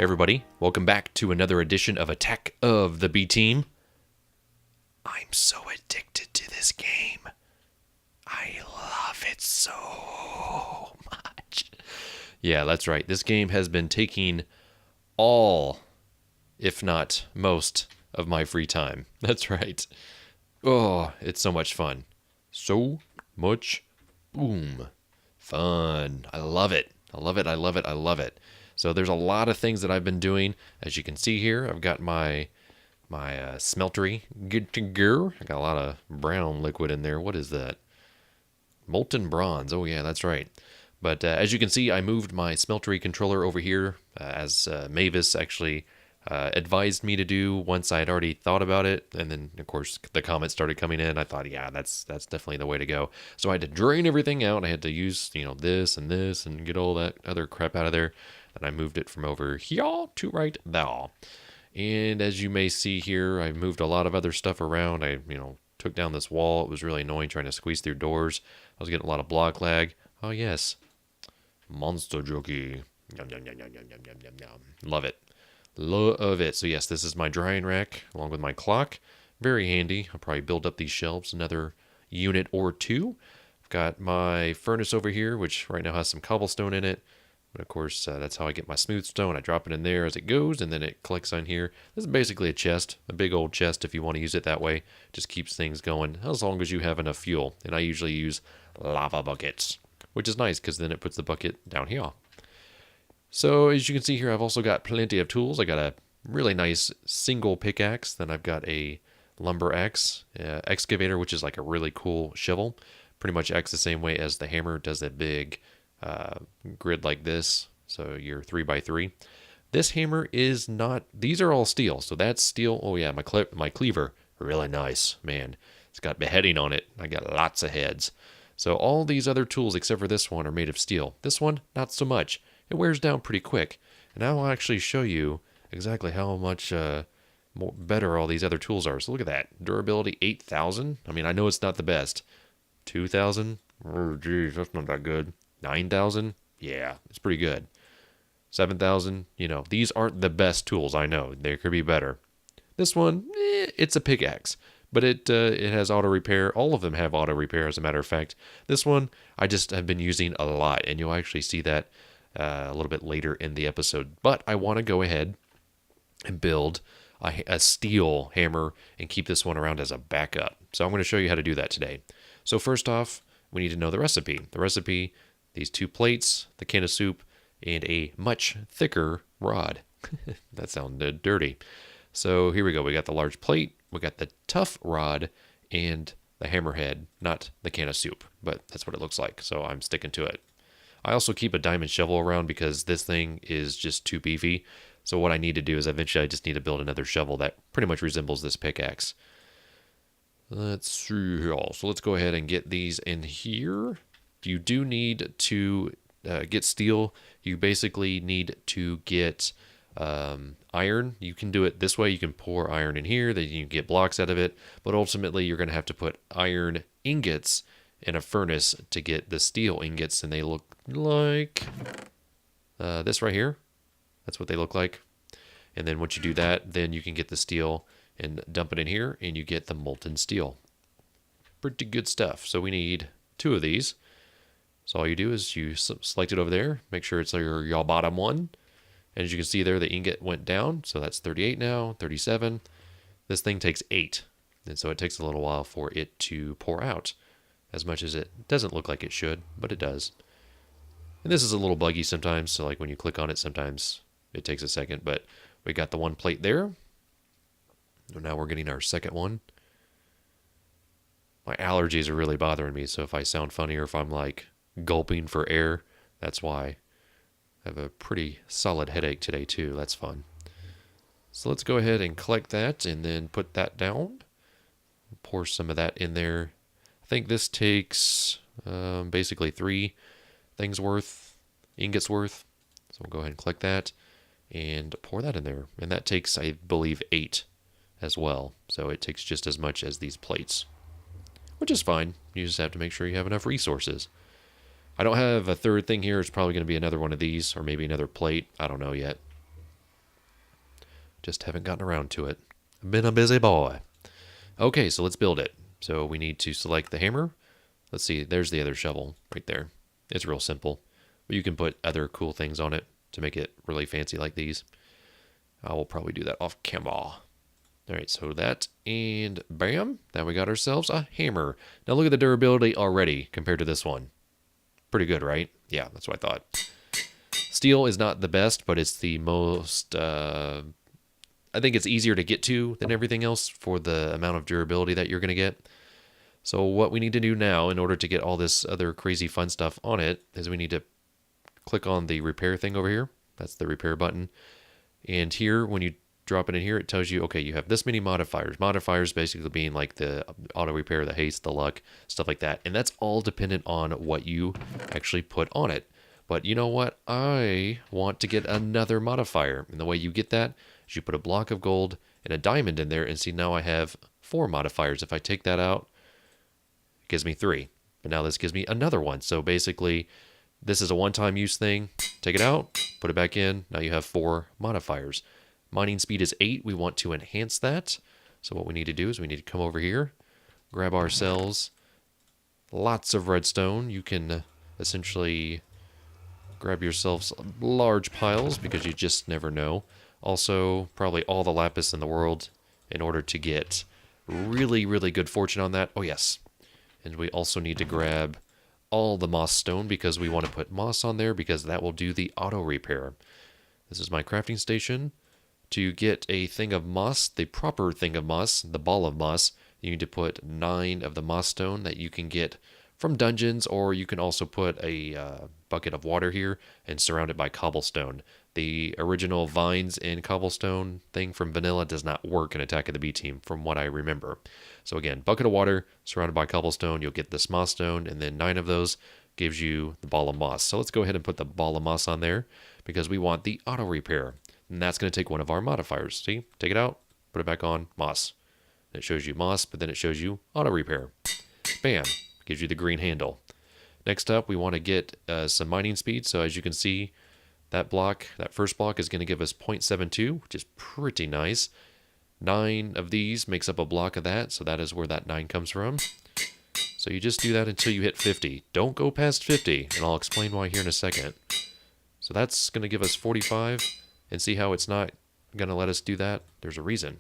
everybody. Welcome back to another edition of Attack of the B-Team. I'm so addicted to this game. I love it so much. Yeah, that's right. This game has been taking all, if not most, of my free time. That's right. Oh, it's so much fun. So much fun. I love it. I love it. I love it. I love it. So there's a lot of things that I've been doing. As you can see here, I've got my smeltery good to go. I got a lot of brown liquid in there. What is that? Molten bronze. Oh yeah, that's right. But as you can see, I moved my smeltery controller over here as Mavis actually advised me to do once I had already thought about it. And then, of course, the comments started coming in. I thought, yeah, that's definitely the way to go. So I had to drain everything out. I had to use, this and get all that other crap out of there. And I moved it from over here to right there. And as you may see here, I moved a lot of other stuff around. I, took down this wall. It was really annoying trying to squeeze through doors. I was getting a lot of block lag. Oh, yes. Monster Jockey. Yum, yum, yum, yum, yum, yum, yum, yum, yum. Love it. Love it. So, yes, this is my drying rack along with my clock. Very handy. I'll probably build up these shelves another unit or two. I've got my furnace over here, which right now has some cobblestone in it. But of course, that's how I get my smooth stone. I drop it in there as it goes, and then it collects on here. This is basically a chest, a big old chest if you want to use it that way. Just keeps things going as long as you have enough fuel. And I usually use lava buckets, which is nice because then it puts the bucket down here. So as you can see here, I've also got plenty of tools. I got a really nice single pickaxe. Then I've got a lumber axe, excavator, which is like a really cool shovel. Pretty much acts the same way as the hammer. Does a big grid like this, so you're 3x3. This hammer is not, these are all steel, so that's steel. Oh yeah, my cleaver, really nice, man. It's got beheading on it. I got lots of heads. So all these other tools except for this one are made of steel. This one, not so much. It wears down pretty quick. And I'll actually show you exactly how much more better all these other tools are. So look at that, durability 8,000. I mean, I know it's not the best. 2,000. Oh geez, that's not that good. 9,000? Yeah, it's pretty good. 7,000? These aren't the best tools, I know. They could be better. This one, it's a pickaxe, but it has auto repair. All of them have auto repair, as a matter of fact. This one, I just have been using a lot, and you'll actually see that a little bit later in the episode. But I want to go ahead and build a steel hammer and keep this one around as a backup. So I'm going to show you how to do that today. So first off, we need to know the recipe. The recipe: these 2 plates, the can of soup, and a much thicker rod. That sounded dirty. So here we go. We got the large plate, we got the tough rod, and the hammerhead, not the can of soup, but that's what it looks like. So I'm sticking to it. I also keep a diamond shovel around because this thing is just too beefy. So what I need to do is eventually I just need to build another shovel that pretty much resembles this pickaxe. Let's see here. So let's go ahead and get these in here. You do need to get steel. You basically need to get iron. You can do it this way. You can pour iron in here, then you can get blocks out of it. But ultimately, you're going to have to put iron ingots in a furnace to get the steel ingots, and they look like this right here. That's what they look like. And then once you do that, then you can get the steel and dump it in here, and you get the molten steel. Pretty good stuff. So we need 2 of these. So all you do is you select it over there, make sure it's your bottom one. And as you can see there, the ingot went down. So that's 38 now, 37. This thing takes 8. And so it takes a little while for it to pour out, as much as it doesn't look like it should, but it does. And this is a little buggy sometimes. So like when you click on it, sometimes it takes a second, but we got the 1 plate there. And now we're getting our second one. My allergies are really bothering me. So if I sound funny or if I'm like gulping for air, that's why. I have a pretty solid headache today too. That's fun. So let's go ahead and collect that and then put that down. Pour some of that in there. I think this takes basically 3 things worth, ingots worth. So we'll go ahead and collect that and pour that in there. And that takes, I believe, 8 as well. So it takes just as much as these plates, which is fine. You just have to make sure you have enough resources. I don't have a third thing here. It's probably going to be another one of these or maybe another plate. I don't know yet. Just haven't gotten around to it. I've been a busy boy. Okay, so let's build it. So we need to select the hammer. Let's see, there's the other shovel right there. It's real simple. But you can put other cool things on it to make it really fancy like these. I will probably do that off camera. All right, so that, and bam, now we got ourselves a hammer. Now look at the durability already compared to this one. Pretty good, right? Yeah, that's what I thought. Steel is not the best, but it's the most, I think it's easier to get to than everything else for the amount of durability that you're going to get. So what we need to do now in order to get all this other crazy fun stuff on it is we need to click on the repair thing over here. That's the repair button. And here, when you drop it in here, it tells you, okay, you have this many modifiers. Modifiers basically being like the auto repair, the haste, the luck, stuff like that. And that's all dependent on what you actually put on it. But you know what? I want to get another modifier. And the way you get that is you put a block of gold and a diamond in there. And see, now I have 4 modifiers. If I take that out, it gives me 3. But now this gives me another one. So basically, this is a one-time use thing. Take it out, put it back in. Now you have 4 modifiers. Mining speed is 8. We want to enhance that. So what we need to do is we need to come over here, grab ourselves lots of redstone. You can essentially grab yourselves large piles because you just never know. Also, probably all the lapis in the world in order to get really, really good fortune on that. Oh, yes. And we also need to grab all the moss stone because we want to put moss on there because that will do the auto repair. This is my crafting station. To get a thing of moss, the proper thing of moss, the ball of moss, you need to put 9 of the moss stone that you can get from dungeons, or you can also put a bucket of water here and surround it by cobblestone. The original vines and cobblestone thing from vanilla does not work in Attack of the B Team from what I remember. So again, bucket of water surrounded by cobblestone, you'll get this moss stone, and then 9 of those gives you the ball of moss. So let's go ahead and put the ball of moss on there because we want the auto repair. And that's going to take one of our modifiers. See, take it out, put it back on, moss. And it shows you moss, but then it shows you auto repair. Bam, gives you the green handle. Next up, we want to get some mining speed. So as you can see, that block, that first block is going to give us 0.72, which is pretty nice. 9 of these makes up a block of that, so that is where that 9 comes from. So you just do that until you hit 50. Don't go past 50, and I'll explain why here in a second. So that's going to give us 45, and see how it's not going to let us do that? There's a reason.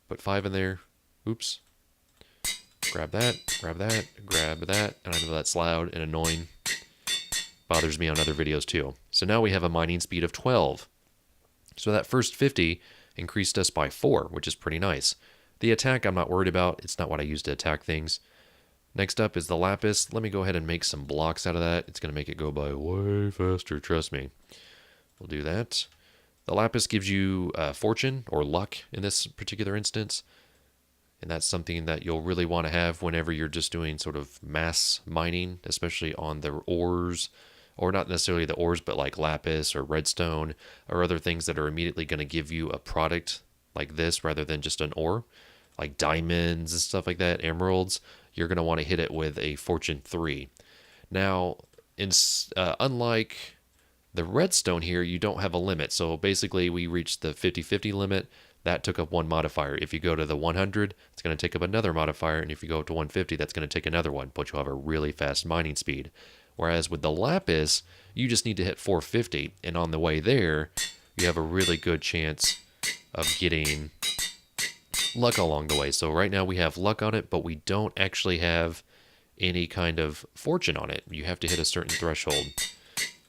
Put 5 in there. Oops. Grab that, grab that, grab that, and I know that's loud and annoying. Bothers me on other videos too. So now we have a mining speed of 12. So that first 50 increased us by 4, which is pretty nice. The attack I'm not worried about. It's not what I use to attack things. Next up is the lapis. Let me go ahead and make some blocks out of that. It's going to make it go by way faster, trust me. We'll do that. The lapis gives you fortune or luck in this particular instance. And that's something that you'll really want to have whenever you're just doing sort of mass mining, especially on the ores, or not necessarily the ores, but like lapis or redstone or other things that are immediately going to give you a product like this rather than just an ore, like diamonds and stuff like that, emeralds. You're going to want to hit it with a fortune 3. Now, unlike the redstone here, you don't have a limit. So basically we reached the 50-50 limit. That took up 1 modifier. If you go to the 100, it's going to take up another modifier. And if you go up to 150, that's going to take another one, but you'll have a really fast mining speed. Whereas with the lapis, you just need to hit 450. And on the way there, you have a really good chance of getting luck along the way. So right now we have luck on it, but we don't actually have any kind of fortune on it. You have to hit a certain threshold.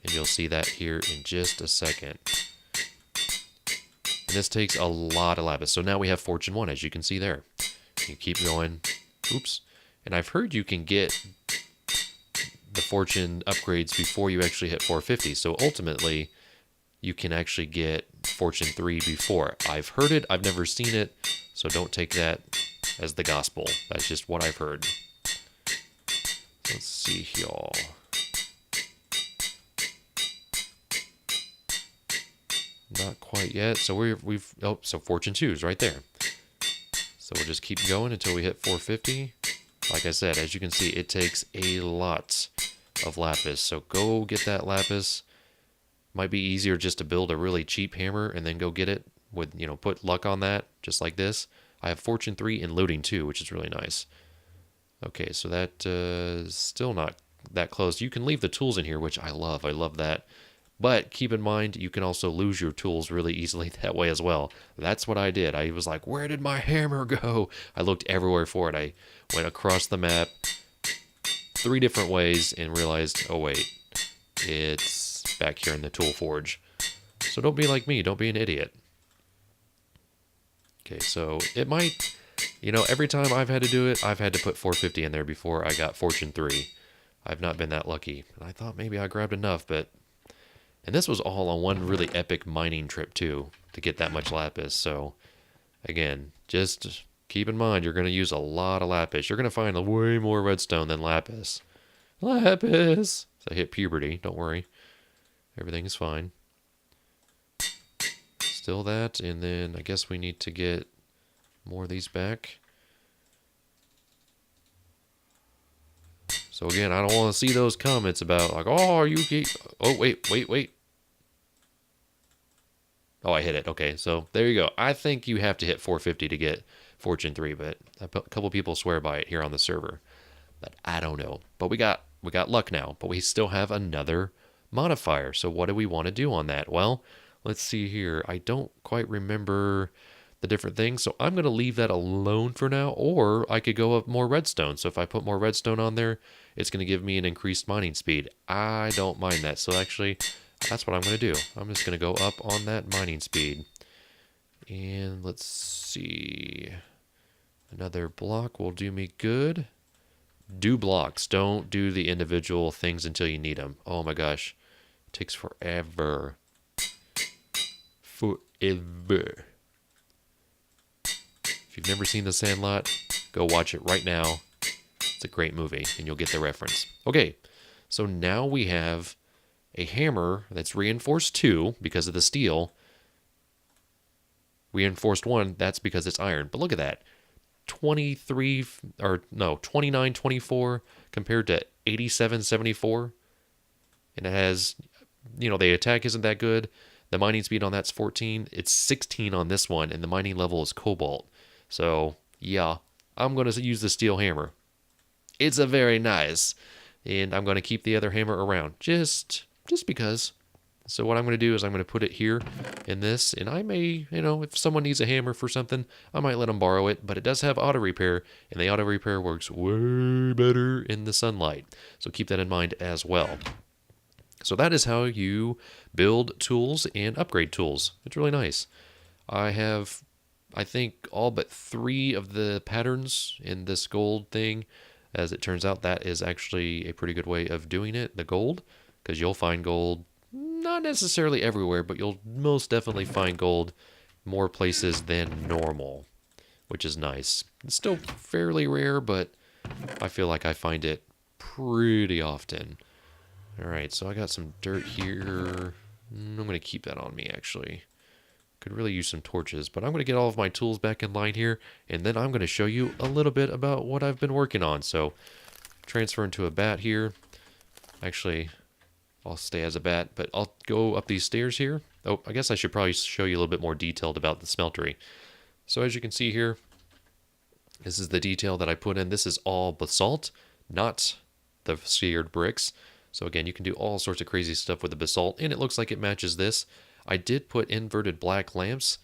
And you'll see that here in just a second. And this takes a lot of lapis. So now we have fortune 1, as you can see there. You keep going. Oops. And I've heard you can get the fortune upgrades before you actually hit 450. So ultimately, you can actually get fortune 3 before. I've heard it. I've never seen it. So don't take that as the gospel. That's just what I've heard. Let's see, y'all. Not quite yet. So so fortune 2 is right there. So we'll just keep going until we hit 450. Like I said, as you can see, it takes a lot of lapis. So go get that lapis. Might be easier just to build a really cheap hammer and then go get it with, put luck on that, just like this. I have Fortune 3 and Looting 2, which is really nice. Okay, so that is still not that close. You can leave the tools in here, which I love. I love that. But keep in mind, you can also lose your tools really easily that way as well. That's what I did. I was like, where did my hammer go? I looked everywhere for it. I went across the map 3 different ways and realized, oh wait, it's back here in the tool forge. So don't be like me. Don't be an idiot. Okay, so it might, every time I've had to do it, I've had to put 450 in there before I got Fortune 3. I've not been that lucky. I thought maybe I grabbed enough, but... And this was all on one really epic mining trip, too, to get that much lapis. So, again, just keep in mind, you're going to use a lot of lapis. You're going to find way more redstone than lapis. Lapis! So I hit puberty, don't worry. Everything is fine. Still that, and then I guess we need to get more of these back. So again, I don't want to see those comments about like, oh, you keep... Oh, wait. Oh, I hit it. Okay, so there you go. I think you have to hit 450 to get Fortune 3, but a couple people swear by it here on the server. But I don't know. But we got luck now, but we still have another modifier. So what do we want to do on that? Well, let's see here. I don't quite remember the different things, so I'm going to leave that alone for now, or I could go up more redstone. So if I put more redstone on there, it's going to give me an increased mining speed. I don't mind that. So actually, that's what I'm going to do. I'm just going to go up on that mining speed. And let's see. Another block will do me good. Do blocks. Don't do the individual things until you need them. Oh my gosh. It takes forever. Forever. If you've never seen The Sandlot, go watch it right now. It's a great movie, and you'll get the reference. Okay, so now we have a hammer that's reinforced 2 because of the steel. Reinforced 1, that's because it's iron. But look at that. 29.24 compared to 87.74. And it has, the attack isn't that good. The mining speed on that's 14. It's 16 on this one, and the mining level is cobalt. So, yeah, I'm going to use the steel hammer. It's a very nice. And I'm going to keep the other hammer around. Just because. So what I'm going to do is I'm going to put it here in this. And I may, if someone needs a hammer for something, I might let them borrow it. But it does have auto repair. And the auto repair works way better in the sunlight. So keep that in mind as well. So that is how you build tools and upgrade tools. It's really nice. I have, I think, all but 3 of the patterns in this gold thing. As it turns out, that is actually a pretty good way of doing it, the gold. Because you'll find gold, not necessarily everywhere, but you'll most definitely find gold more places than normal. Which is nice. It's still fairly rare, but I feel like I find it pretty often. Alright, so I got some dirt here. I'm going to keep that on me, actually. Could really use some torches, but I'm going to get all of my tools back in line here, and then I'm going to show you a little bit about what I've been working on. So, transfer into a bat here. Actually, I'll stay as a bat, but I'll go up these stairs here. Oh, I guess I should probably show you a little bit more detailed about the smeltery. So as you can see here, this is the detail that I put in. This is all basalt, not the seared bricks. So again, you can do all sorts of crazy stuff with the basalt, and it looks like it matches this. I did put inverted black lamps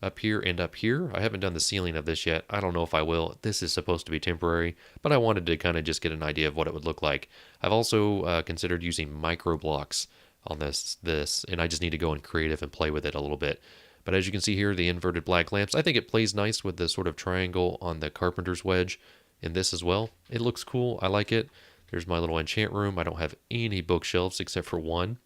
up here and up here. I haven't done the ceiling of this yet. I don't know if I will. This is supposed to be temporary, but I wanted to kind of just get an idea of what it would look like. I've also considered using micro blocks on this, and I just need to go in creative and play with it a little bit. But as you can see here, the inverted black lamps, I think it plays nice with the sort of triangle on the carpenter's wedge in this as well. It looks cool. I like it. There's my little enchant room. I don't have any bookshelves except for one.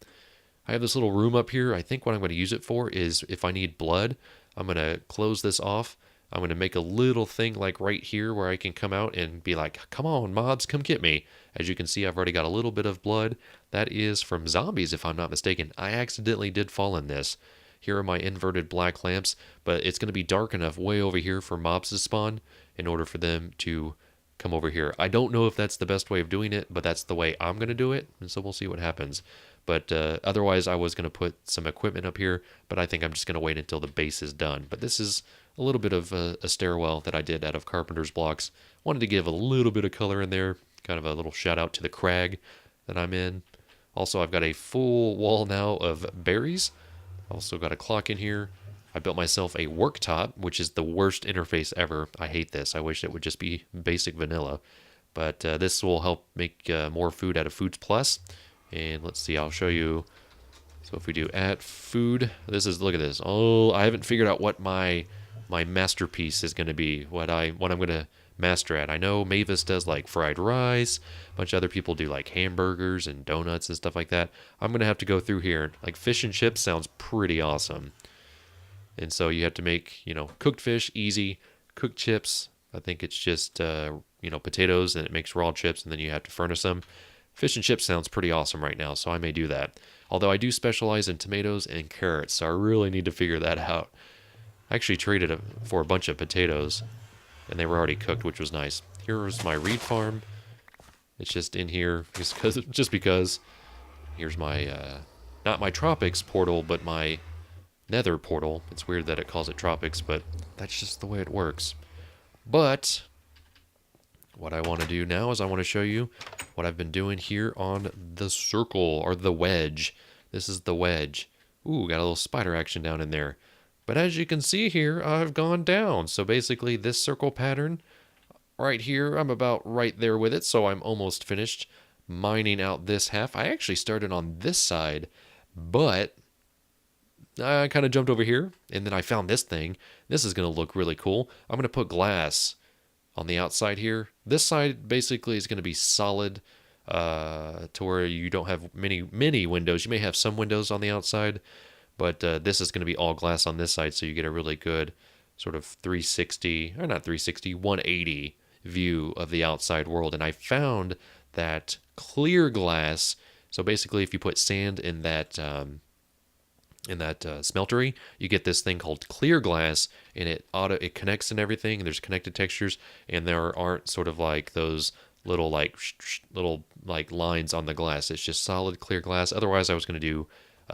I have this little room up here. I think what I'm going to use it for is if I need blood, I'm going to close this off. I'm going to make a little thing like right here where I can come out and be like, come on, mobs, come get me. As you can see, I've already got a little bit of blood. That is from zombies, if I'm not mistaken. I accidentally did fall in this. Here are my inverted black lamps, but it's going to be dark enough way over here for mobs to spawn in order for them to come over here. I don't know if that's the best way of doing it, but that's the way I'm going to do it, and so we'll see what happens. But otherwise, I was going to put some equipment up here, but I think I'm just going to wait until the base is done. But this is a little bit of a stairwell that I did out of carpenter's blocks. Wanted to give a little bit of color in there, kind of a little shout out to the crag that I'm in. Also, I've got a full wall now of berries. Also got a clock in here. I built myself a worktop, which is the worst interface ever. I hate this. I wish it would just be basic vanilla. But this will help make more food out of Foods Plus. And let's see, I'll show you. So if we do add food, this is, look at this. Oh, I haven't figured out what my masterpiece is going to be, what I'm going to master at. I know Mavis does like fried rice. A bunch of other people do like hamburgers and donuts and stuff like that. I'm going to have to go through here. Like fish and chips sounds pretty awesome. And so you have to make, cooked fish, easy. Cooked chips, I think it's just, potatoes, and it makes raw chips, and then you have to furnace them. Fish and chips sounds pretty awesome right now, so I may do that. Although I do specialize in tomatoes and carrots, so I really need to figure that out. I actually traded for a bunch of potatoes, and they were already cooked, which was nice. Here's my reed farm. It's just in here, just because. Here's my, not my tropics portal, but my nether portal. It's weird that it calls it tropics, but that's just the way it works. But what I want to do now is I want to show you what I've been doing here on the circle, or the wedge. This is the wedge. Ooh, got a little spider action down in there. But as you can see here, I've gone down. So basically this circle pattern right here, I'm about right there with it. So I'm almost finished mining out this half. I actually started on this side, but I kind of jumped over here, and then I found this thing. This is going to look really cool. I'm going to put glass on the outside here. This side basically is going to be solid to where you don't have many windows. You may have some windows on the outside, but this is going to be all glass on this side, so you get a really good sort of 360, or not 360, 180 view of the outside world. And I found that clear glass, so basically if you put sand in that smeltery, you get this thing called clear glass, and it connects and everything, and there's connected textures, and there aren't sort of like those little lines on the glass. It's just solid clear glass. Otherwise I was going to do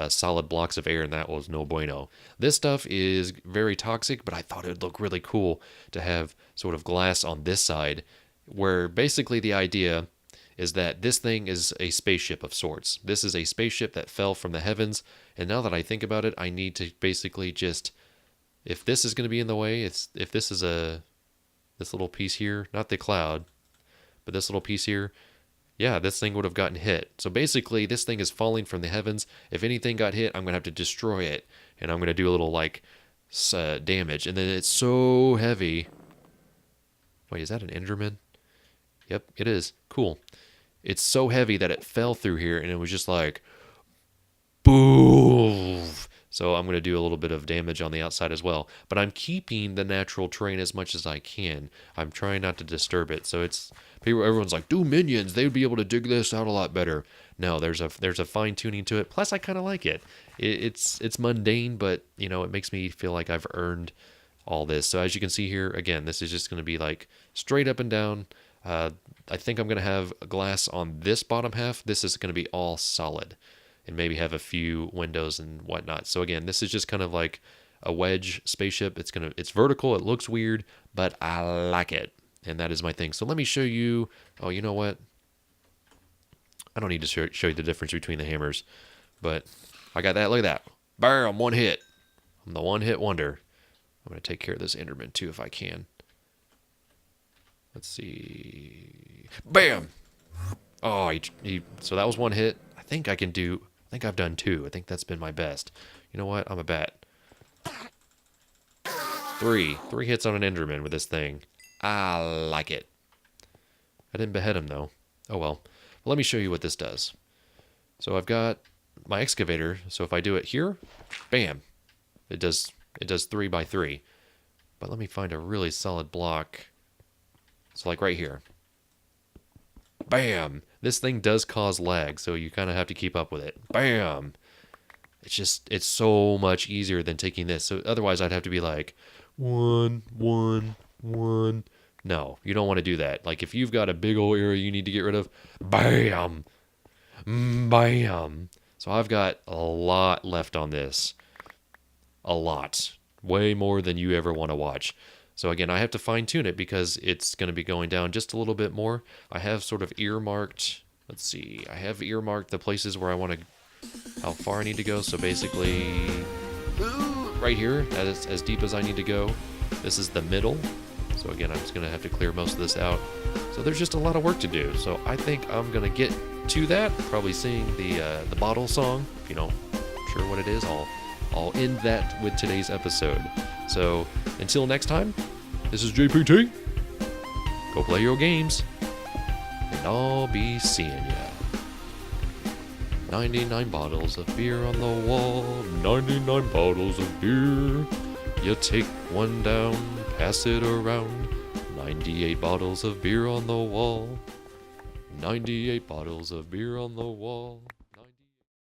solid blocks of air, and that was no bueno. This stuff is very toxic, but I thought it would look really cool to have sort of glass on this side, where basically the idea is that this thing is a spaceship of sorts. This is a spaceship that fell from the heavens, and now that I think about it, I need to basically just, if this is going to be in the way, if this is this little piece here, not the cloud, but this little piece here, yeah, this thing would have gotten hit. So basically, this thing is falling from the heavens. If anything got hit, I'm going to have to destroy it, and I'm going to do a little, damage. And then it's so heavy. Wait, is that an Enderman? Yep, it is. Cool. It's so heavy that it fell through here, and it was just like, boom. So I'm going to do a little bit of damage on the outside as well. But I'm keeping the natural terrain as much as I can. I'm trying not to disturb it. So everyone's like, do minions. They would be able to dig this out a lot better. No, there's a fine tuning to it. Plus, I kind of like it. It's mundane, but it makes me feel like I've earned all this. So as you can see here, again, this is just going to be like straight up and down. I think I'm going to have glass on this bottom half. This is going to be all solid, and maybe have a few windows and whatnot. So again, this is just kind of like a wedge spaceship. It's vertical. It looks weird, but I like it, and that is my thing. So let me show you. Oh, you know what? I don't need to show you the difference between the hammers, but I got that. Look at that. Bam! One hit. I'm the one-hit wonder. I'm going to take care of this Enderman too if I can. Let's see. Bam! Oh, so that was one hit. I think I've done two. I think that's been my best. You know what? I'm a bat. Three hits on an Enderman with this thing. I like it. I didn't behead him, though. Oh, well. Let me show you what this does. So I've got my excavator. So if I do it here, bam. It does 3 by 3. But let me find a really solid block. So like right here. Bam! This thing does cause lag, so you kind of have to keep up with it. Bam! It's so much easier than taking this. So otherwise I'd have to be like, 1, 1, 1. No, you don't want to do that. Like if you've got a big old area you need to get rid of, bam! Bam! So I've got a lot left on this. A lot. Way more than you ever want to watch. So again, I have to fine tune it because it's going to be going down just a little bit more. I have sort of earmarked, let's see, I have earmarked the places where I want to, how far I need to go. So basically, right here, as deep as I need to go. This is the middle. So again, I'm just going to have to clear most of this out. So there's just a lot of work to do. So I think I'm going to get to that. Probably sing the bottle song. If you know, sure what it is, I'll end that with today's episode. So until next time, this is JPT. Go play your games, and I'll be seeing ya. 99 bottles of beer on the wall, 99 bottles of beer. You take one down, pass it around. 98 bottles of beer on the wall. 98 bottles of beer on the wall.